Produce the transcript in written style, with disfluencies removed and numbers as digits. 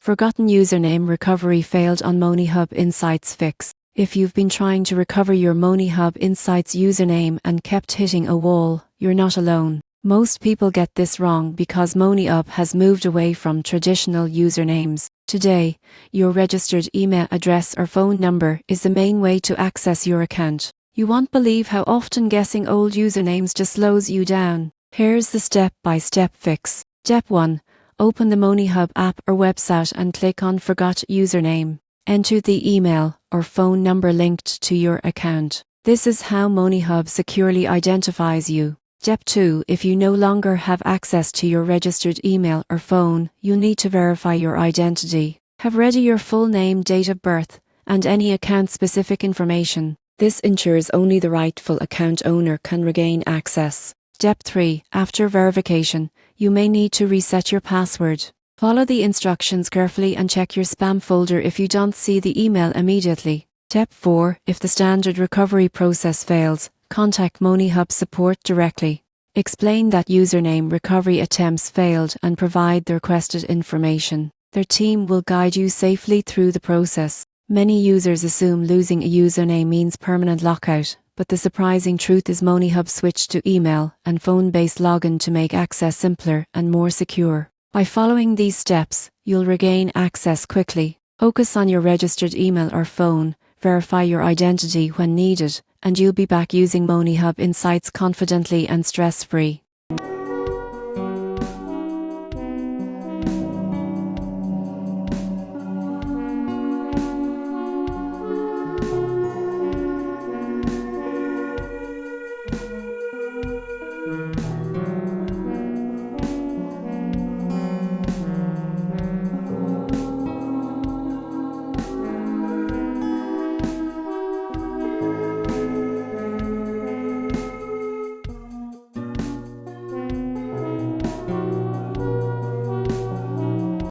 Forgotten username recovery failed on Moneyhub Insights Fix. If you've been trying to recover your Moneyhub Insights username and kept hitting a wall, you're not alone. Most people get this wrong because Moneyhub has moved away from traditional usernames. Today, your registered email address or phone number is the main way to access your account. You won't believe how often guessing old usernames just slows you down. Here's the step-by-step fix. Step 1. Open the Moneyhub app or website and click on Forgot Username. Enter the email or phone number linked to your account. This is how Moneyhub securely identifies you. Step 2. If you no longer have access to your registered email or phone, you'll need to verify your identity. Have ready your full name, date of birth, and any account-specific information. This ensures only the rightful account owner can regain access. Step 3. After verification, you may need to reset your password. Follow the instructions carefully and check your spam folder if you don't see the email immediately. Step 4. If the standard recovery process fails, contact Moneyhub support directly. Explain that username recovery attempts failed and provide the requested information. Their team will guide you safely through the process. Many users assume losing a username means permanent lockout, but the surprising truth is Moneyhub switched to email and phone-based login to make access simpler and more secure. By following these steps, you'll regain access quickly. Focus on your registered email or phone, verify your identity when needed, and you'll be back using Moneyhub Insights confidently and stress-free.